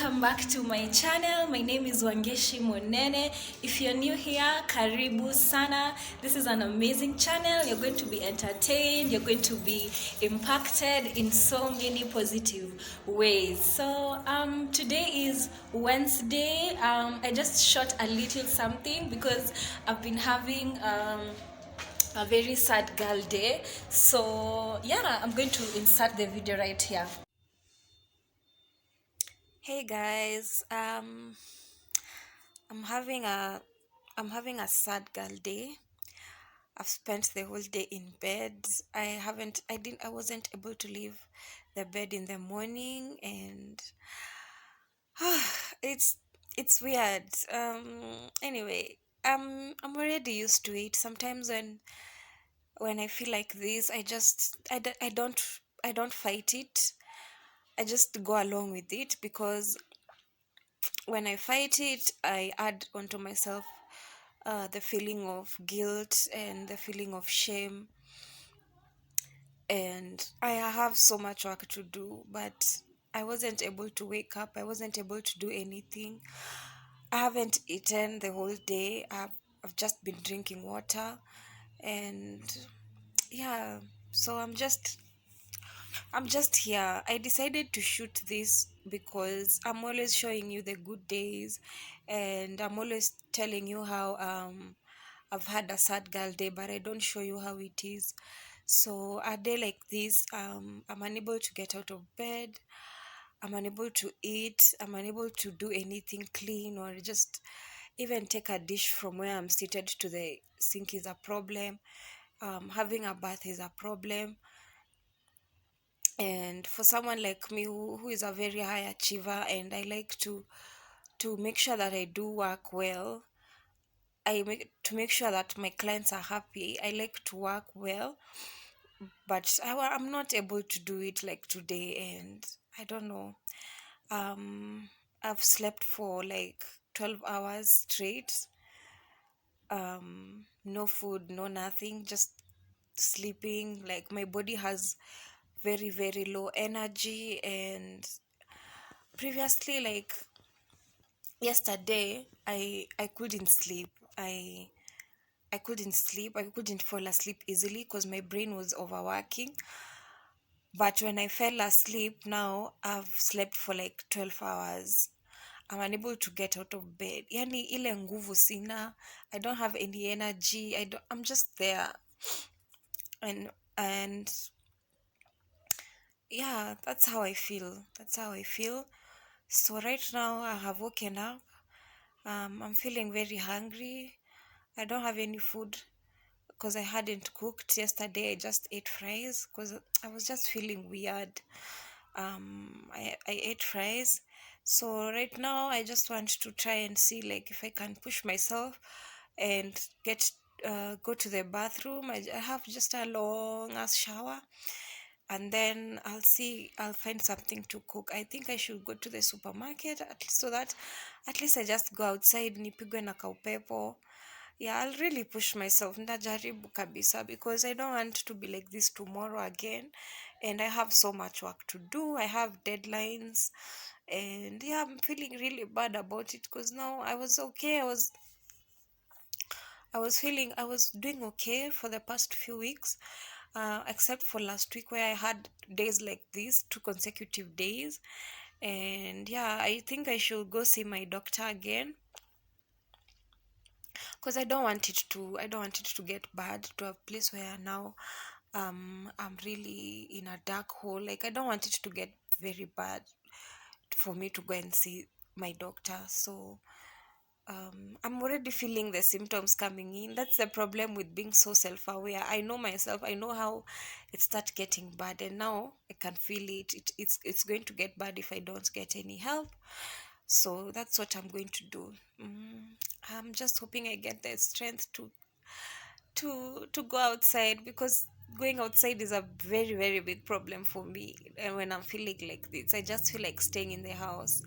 welcome back to my channel. My name is Wangeshi Monene. If you're new here, karibu sana. This is an amazing channel. You're going to be entertained, you're going to be impacted in so many positive ways. So today is Wednesday. I just shot a little something because I've been having a very sad girl day. So yeah, I'm going to insert the video right here. Hey guys, I'm having a I'm having a sad girl day. I've spent the whole day in bed. I wasn't able to leave the bed in the morning, and it's it's weird. Anyway, I'm already used to it. Sometimes when I feel like this, I don't fight it. I just go along with it because when I fight it, I add onto myself the feeling of guilt and the feeling of shame. And I have so much work to do, but I wasn't able to wake up. I wasn't able to do anything. I haven't eaten the whole day. I've just been drinking water. And yeah, so I'm just here. I decided to shoot this because I'm always showing you the good days, and I'm always telling you how I've had a sad girl day, but I don't show you how it is. So a day like this, I'm unable to get out of bed. I'm unable to eat. I'm unable to do anything clean or just even take a dish from where I'm seated to the sink is a problem. Having a bath is a problem. And for someone like me who is a very high achiever, and I like to make sure that I do work well, to make sure that my clients are happy, I like to work well, but I'm not able to do it like today. And I don't know, um I've slept for like 12 hours straight, no food, no nothing, just sleeping. Like my body has very very low energy. And previously, like yesterday, I couldn't sleep. I couldn't sleep. I couldn't fall asleep easily because my brain was overworking. But when I fell asleep, now I've slept for like 12 hours. I'm unable to get out of bed. Yani ile nguvu sina. I don't have any energy. I'm just there. And yeah, that's how I feel. That's how I feel. So right now I have woken up. I'm feeling very hungry. I don't have any food because I hadn't cooked yesterday. I just ate fries because I was just feeling weird. I ate fries. So right now I just want to try and see like if I can push myself and go to the bathroom. I have just a long ass shower, and then I'll find something to cook. I think I should go to the supermarket at least, so that at least I just go outside nipigwe na kaupepo. Yeah, I'll really push myself, ndajaribu kabisa, because I don't want to be like this tomorrow again. And I have so much work to do. I have deadlines. And yeah, I'm feeling really bad about it because now I was okay. I was doing okay for the past few weeks, except for last week where I had days like this, 2 consecutive days. And yeah, I think I should go see my doctor again because I don't want it to get bad to a place where now I'm really in a dark hole. Like I don't want it to get very bad for me to go and see my doctor. So I'm already feeling the symptoms coming in. That's the problem with being so self-aware. I know myself. I know how it starts getting bad, and now I can feel it. It's going to get bad if I don't get any help. So that's what I'm going to do. I'm just hoping I get the strength to go outside, because going outside is a very very big problem for me. And when I'm feeling like this, I just feel like staying in the house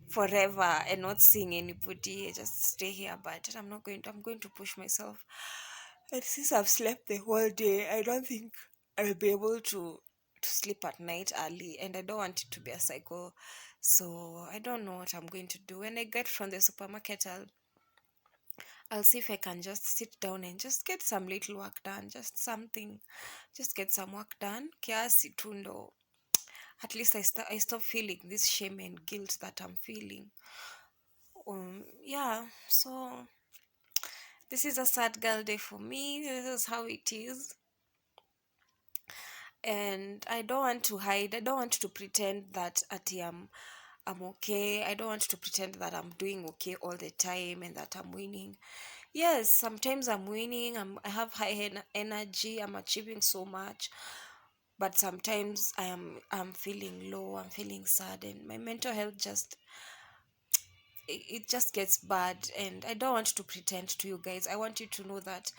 forever and not seeing anybody. I just stay here, but I'm going to push myself. And since I've slept the whole day, I don't think I'll be able to sleep at night early, and I don't want it to be a cycle. So I don't know what I'm going to do. When I get from the supermarket, I'll see if I can just sit down and just get some little work done, just something, just get some work done. Kiasi tu ndo. At least I stop feeling this shame and guilt that I'm feeling. Yeah, so this is a sad girl day for me. This is how it is. And I don't want to hide. I don't want to pretend that I'm okay. I don't want to pretend that I'm doing okay all the time and that I'm winning. Yes, sometimes I'm winning. I have high energy. I'm achieving so much. But sometimes I'm feeling low. I'm feeling sad, and my mental health it just gets bad. And I don't want to pretend to you guys. I want you to know that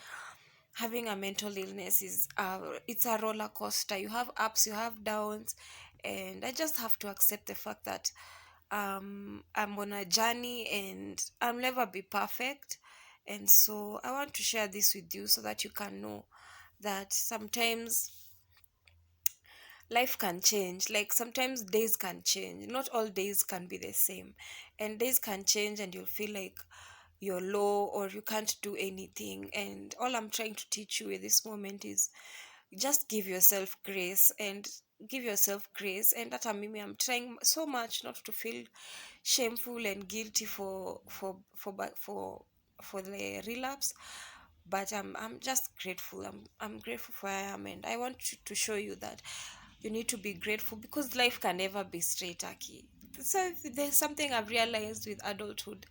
having a mental illness is it's a roller coaster. You have ups, you have downs, and I just have to accept the fact that I'm on a journey and I'll never be perfect. And so I want to share this with you so that you can know that sometimes life can change. Like sometimes days can change. Not all days can be the same. And days can change and you'll feel like you're low or you can't do anything. And all I'm trying to teach you at this moment is just give yourself grace and give yourself grace. And that mimi, I'm trying so much not to feel shameful and guilty for the relapse, but I'm just grateful. I'm grateful for where I am, and I want to show you that you need to be grateful because life can never be straight, Aki. So there's something I've realized with adulthood.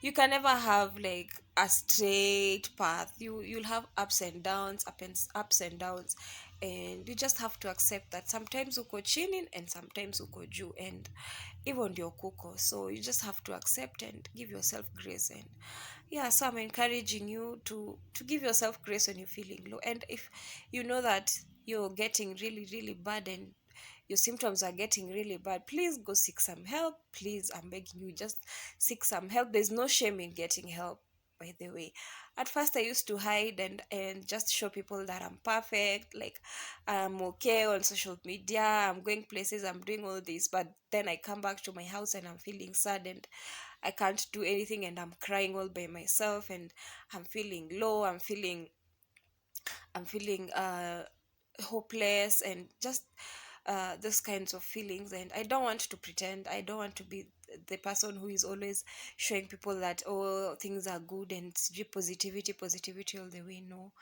You can never have like a straight path. You'll have ups and downs, and you just have to accept that sometimes uko chini and sometimes uko juu, and even ndio kuko. So you just have to accept and give yourself grace. And yeah, so I'm encouraging you to give yourself grace when you're feeling low. And if you know that you're getting really really bad and your symptoms are getting really bad, please go seek some help. Please, I'm begging you, just seek some help. There's no shame in getting help, by the way. At first I used to hide and just show people that I'm perfect, like I'm okay on social media, I'm going places, I'm doing all this. But then I come back to my house and I'm feeling sad and I can't do anything and I'm crying all by myself and I'm feeling low, I'm feeling hopeless and just those kinds of feelings. And I don't want to pretend. I don't want to be the person who is always showing people that, oh, things are good and positivity all the way. No,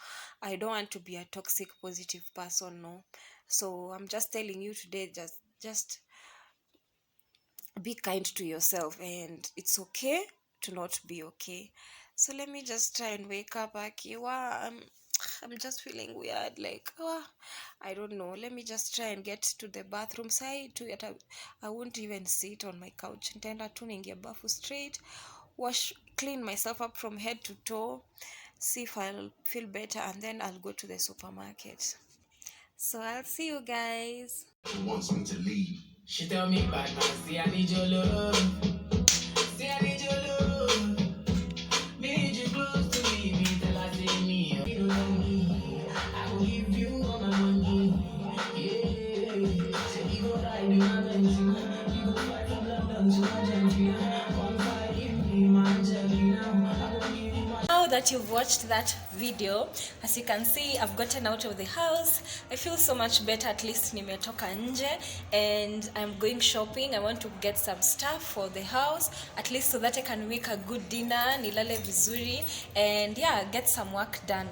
I don't want to be a toxic positive person. No. So I'm just telling you today, just be kind to yourself, and it's okay to not be okay. So let me just try and wake up, Aki. Wow, I'm just feeling weird, like, I don't know. Let me just try and get to the bathroom side to it. I won't even sit on my couch. Nitaenda tu niingie bafu straight, clean myself up from head to toe, see if I'll feel better, and then I'll go to the supermarket. So I'll see you guys. She wants me to leave. She tell me, bad man, say I need your love. Say I need your love. Me need you close to me till I say me. You know me. I will give you all my money. Yeah. Say you go ride in Argentina. You go fly from London to Argentina. Come fight in me, my Angelina. I will give you my. Now that you've watched that video, as you can see, I've gotten out of the house. I feel so much better. At least nimetoka nje and I'm going shopping. I want to get some stuff for the house, at least so that I can make a good dinner, nilale vizuri, and yeah, get some work done.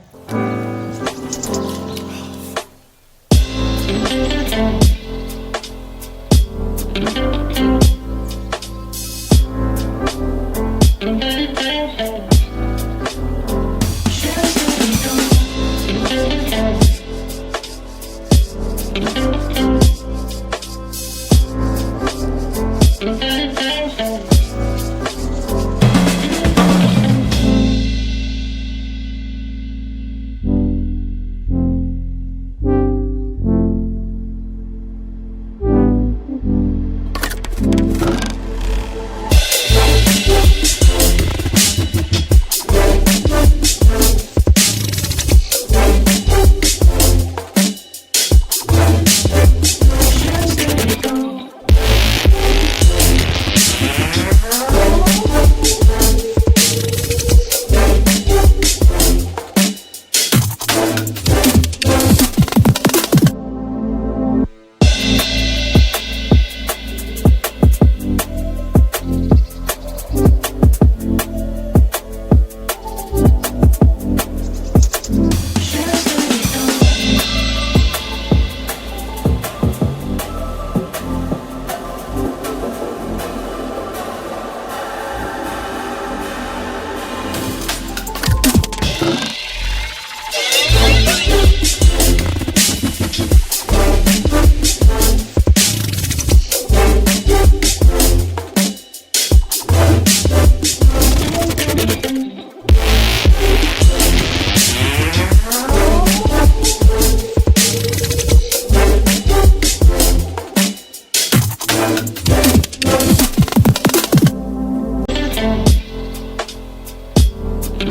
Hey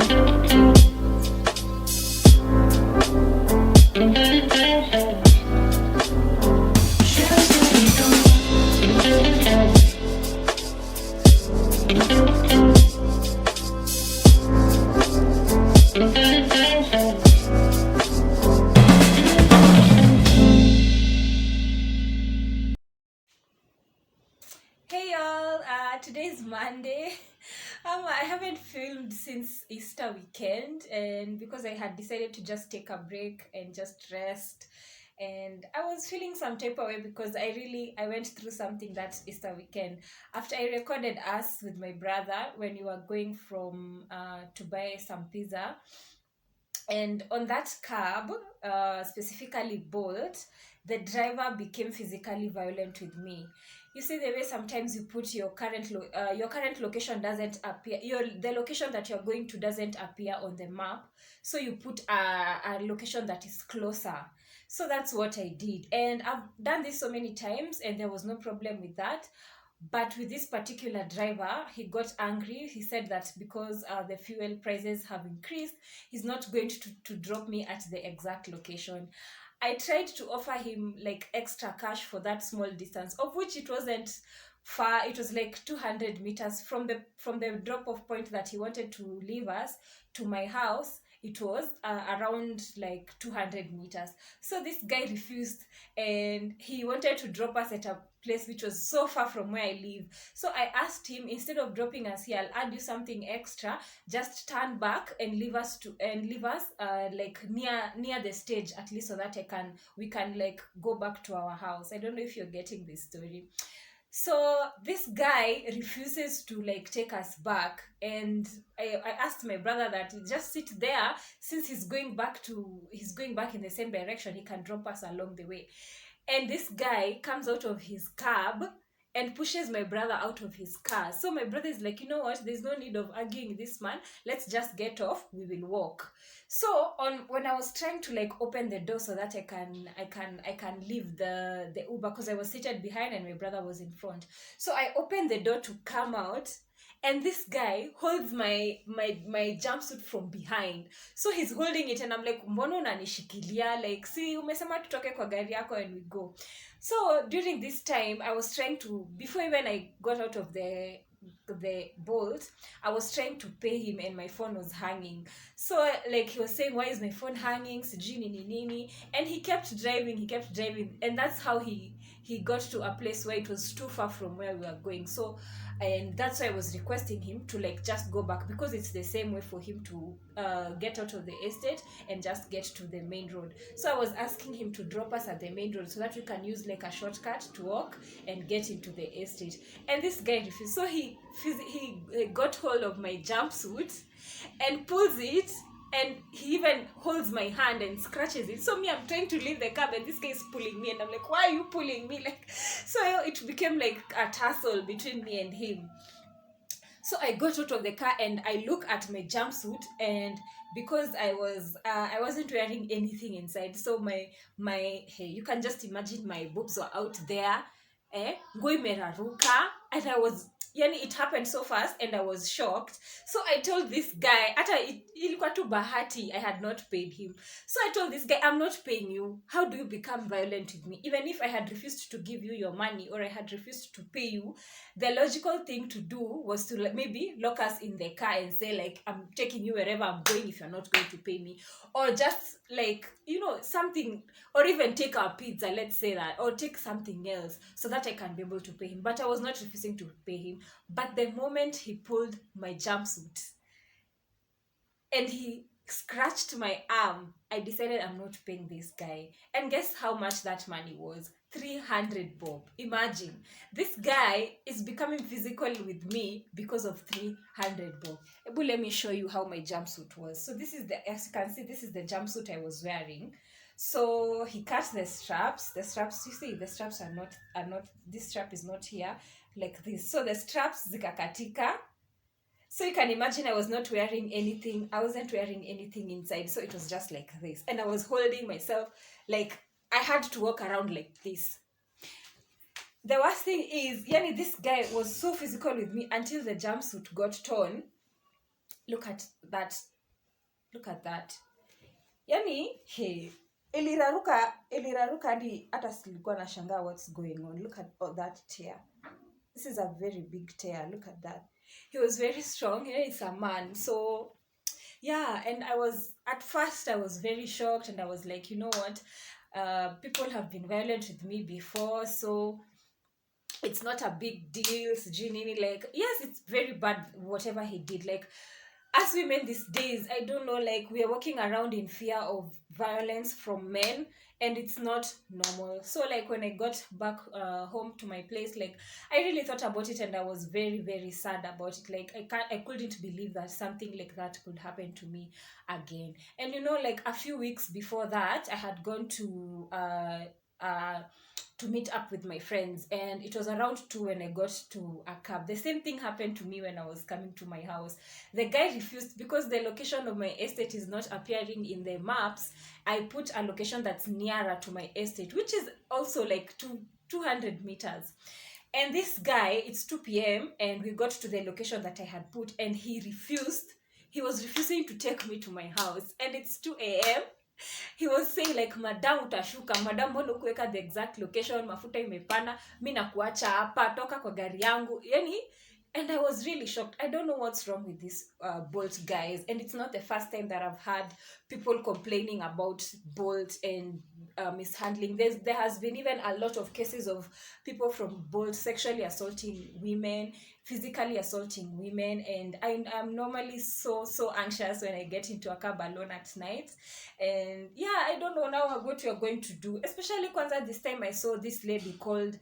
y'all, today's Monday. I haven't filmed since Easter weekend, and because I had decided to just take a break and just rest, and I was feeling some type of way because I went through something that Easter weekend. After I recorded us with my brother when we were going from to buy some pizza, and on that cab, specifically Bolt, the driver became physically violent with me. You see the way sometimes you put your current location doesn't appear, the location that you're going to doesn't appear on the map, so you put a location that is closer. So that's what I did, and I've done this so many times, and there was no problem with that. But with this particular driver, he got angry. He said that because the fuel prices have increased, he's not going to drop me at the exact location. I tried to offer him like extra cash for that small distance, of which it wasn't far. It was like 200 meters from the drop off point that he wanted to leave us to my house. It was around like 200 meters. So this guy refused, and he wanted to drop us at a place which was so far from where I live. So I asked him, instead of dropping us here, I'll add you something extra. Just turn back and leave us like near the stage, at least, so that we can like go back to our house. I don't know if you're getting this story. So this guy refuses to like take us back, and I asked my brother that just sit there, since he's going back in the same direction, he can drop us along the way. And this guy comes out of his cab and pushes my brother out of his car. So my brother is like, you know what, there's no need of arguing with this man, let's just get off, we will walk. So on when I was trying to like open the door so that I can leave the Uber, because I was seated behind and my brother was in front. So I opened the door to come out, and this guy holds my jumpsuit from behind. So he's holding it, and I'm like, mbona unanishikilia, like, si umesema tutoke kwa gari yako and we go. So during this time, I was trying to, before even I got out of the Bolt, I was trying to pay him, and my phone was hanging. So like he was saying, why is my phone hanging, sijui nini nini, and he kept driving, and that's how he got to a place where it was too far from where we were going. So, and that's why I was requesting him to like just go back, because it's the same way for him to get out of the estate and just get to the main road. So I was asking him to drop us at the main road so that we can use like a shortcut to walk and get into the estate. And this guy refused. So he got hold of my jumpsuit and pulls it, and he even holds my hand and scratches it. So me, I'm trying to leave the cab, and this guy is pulling me, and I'm like, why are you pulling me? Like, so it became like a tussle between me and him. So I got out of the car and I look at my jumpsuit, and because I wasn't wearing anything inside, so my hey, you can just imagine my boobs were out there, nguo imeraruka, and I was, yani, it happened so fast and I was shocked. So I told this guy, hata ilikuwa tu bahati I had not paid him. So I told this guy, I'm not paying you. How do you become violent with me? Even if I had refused to give you your money, or I had refused to pay you, the logical thing to do was to maybe lock us in the car and say like, I'm taking you wherever I'm going if you're not going to pay me, or just like, you know, something, or even take our pizza, let's say that, or take something else so that I can be able to pay him. But I was not refusing to pay him. But the moment he pulled my jumpsuit and he scratched my arm, I decided I'm not paying this guy. And guess how much that money was? 300 bob. Imagine, this guy is becoming physical with me because of 300 bob. Ebu, let me show you how my jumpsuit was. So this is as you can see, this is the jumpsuit I was wearing. So he cut the straps. You see, the straps are not, this strap is not here like this. So the straps zikakatika. So you can imagine I wasn't wearing anything inside. So it was just like this. And I was holding myself, like I had to walk around like this. The worst thing is, yani, this guy was so physical with me until the jumpsuit got torn. Look at that. Look at that. Yani, hey, iliraruka hadi hata silikuwa nashangaa what's going on. Look at that tear. This is a very big tear. Look at that. He was very strong. He's a man. So yeah, and at first I was very shocked, and I was like, you know what? People have been violent with me before, so it's not a big deal. Like, yes, it's very bad whatever he did. Like, as women these days, I don't know, like, we are walking around in fear of violence from men, and it's not normal. So like when I got back home to my place, like, I really thought about it, and I was very, very sad about it. Like, I couldn't believe that something like that could happen to me again. And like a few weeks before that, I had gone uh to meet up with my friends, and it was around 2 when I got to a cab. The same thing happened to me when I was coming to my house. The guy refused, because the location of my estate is not appearing in the maps. I put a location that's nearer to my estate, which is also like 200 meters. And this guy, it's 2 p.m, and we got to the location that I had put, and he was refusing to take me to my house, and it's 2 a.m. He was saying like, madam, utashuka, madam, mbona ukuweka the exact location, mafuta imepanda, mi nakuacha hapa, toka kwa gari yangu. Yani, and I was really shocked. I don't know what's wrong with these Bolt guys, and it's not the first time that I've had people complaining about Bolt and mishandling. There has been even a lot of cases of people from Bolt sexually assaulting women, physically assaulting women, and I'm normally so anxious when I get into a cab alone at night. And yeah, I don't know now what you're going to do, especially kwanza this time I saw this lady called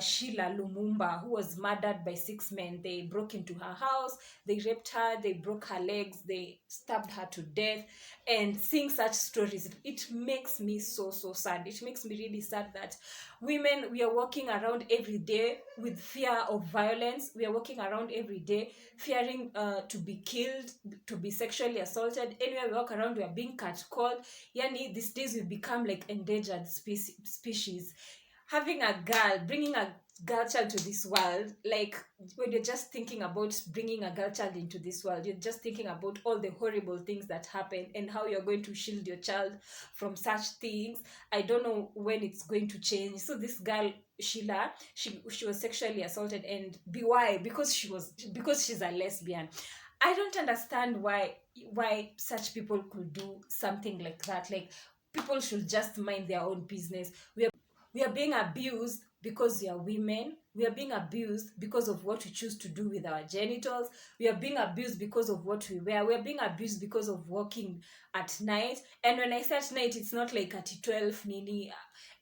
Sheila Lumumba, who was murdered by 6 men. They broke into her house, they raped her, they broke her legs, they stabbed her to death. And seeing such stories, it makes me so sad. It makes me really sad that women, we are walking around every day with fear of violence. We are walking around every day fearing to be killed, to be sexually assaulted. Anywhere we walk around, we are being catcalled. Yani, these days we've become like endangered species. Having a girl, bringing a girl child to this world, like, when you're just thinking about bringing a girl child into this world, you're just thinking about all the horrible things that happen and how you're going to shield your child from such things. I don't know when it's going to change. So this girl Sheila, she was sexually assaulted, and why? Because she's a lesbian. I don't understand why such people could do something like that. Like, people should just mind their own business. We are being abused because we are women. We are being abused because of what we choose to do with our genitals. We are being abused because of what we wear. We are being abused because of walking at night. And when I say at night, it's not like at 12 nini.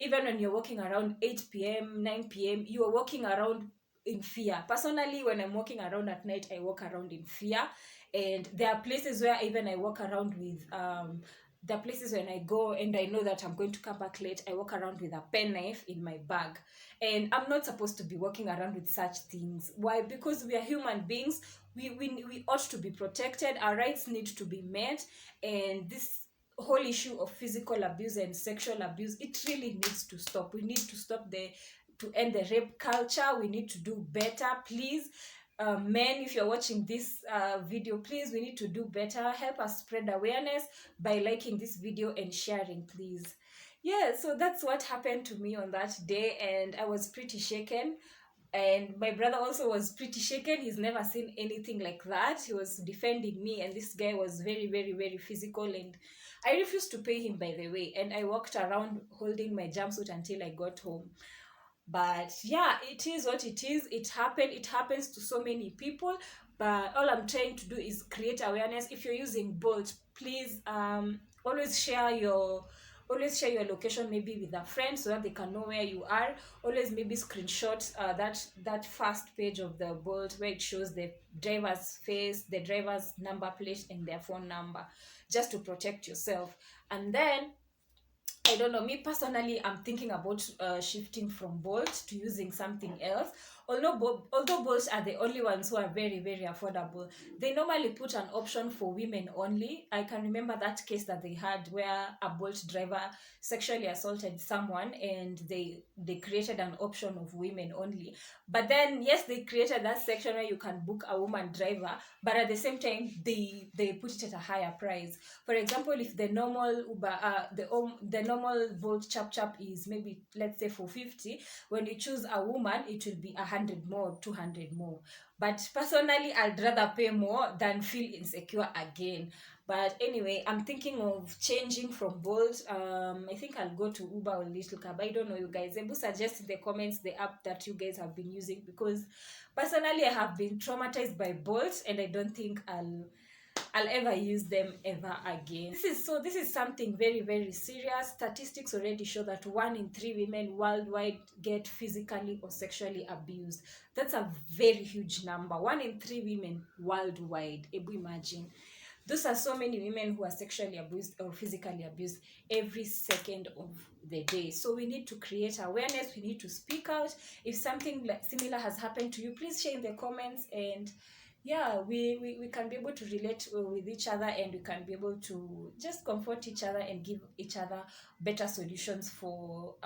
Even when you're walking around 8 p.m, 9 p.m, you are walking around in fear. Personally, when I'm walking around at night, I walk around in fear. And there are places where even I walk around with the places when I go and I know that I'm going to come back late, I walk around with a pen knife in my bag. And I'm not supposed to be walking around with such things. Why? Because we are human beings. We ought to be protected. Our rights need to be met. And this whole issue of physical abuse and sexual abuse, it really needs to stop. We need to stop to end the rape culture. We need to do better, please. Men, if you're watching this video, please, we need to do better. Help us spread awareness by liking this video and sharing, please. Yeah, so that's what happened to me on that day, and I was pretty shaken. And my brother also was pretty shaken. He's never seen anything like that. He was defending me, and this guy was very, very, very physical. And I refused to pay him, by the way, and I walked around holding my jumpsuit until I got home. But yeah, it is what it is. It happens to so many people. But all I'm trying to do is create awareness. If you're using Bolt, please always share your location, maybe with a friend, so that they can know where you are. Always maybe screenshot that first page of the Bolt where it shows the driver's face, the driver's number plate, and their phone number, just to protect yourself. And then I don't know, me personally, I'm thinking about shifting from Bolt to using something else. Although Bolts are the only ones who are very, very affordable, they normally put an option for women only. I can remember that case that they had where a Bolt driver sexually assaulted someone, and they created an option of women only. But then, yes, they created that section where you can book a woman driver, but at the same time, they put it at a higher price. For example, if the normal Uber, the normal Bolt chap chap is maybe, let's say, 450, when you choose a woman, it will be 100 more, 200 more. But personally, I'd rather pay more than feel insecure again. But anyway, I'm thinking of changing from Bolt. I think I'll go to Uber or Little Cab. I don't know, you guys. Able suggest in the comments the app that you guys have been using, because personally I have been traumatized by Bolt, and I don't think I'll ever use them ever again. This is something very, very serious. Statistics already show that 1 in 3 women worldwide get physically or sexually abused. That's a very huge number. 1 in 3 women worldwide. Imagine. Those are so many women who are sexually abused or physically abused every second of the day. So we need to create awareness. We need to speak out. If something like similar has happened to you, please share in the comments, and yeah, we can be able to relate with each other, and we can be able to just comfort each other and give each other better solutions for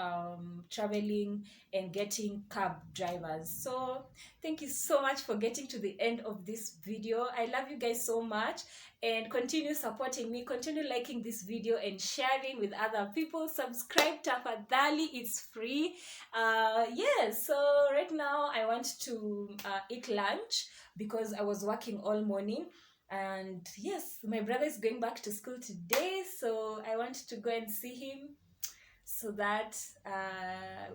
traveling and getting cab drivers. So thank you so much for getting to the end of this video. I love you guys so much, and continue supporting me, continue liking this video and sharing with other people. Subscribe, tafadhali, it's free. Yes, so right now I want to eat lunch because I was working all morning. And yes, my brother is going back to school today, so I want to go and see him so that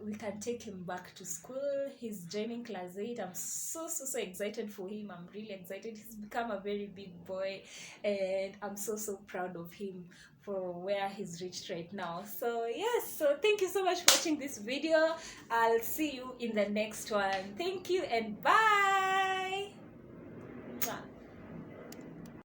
we can take him back to school. He's joining class 8. I'm so excited for him. I'm really excited. He's become a very big boy, and I'm so proud of him for where he's reached right now. So yes, so thank you so much for watching this video. I'll see you in the next one. Thank you and bye.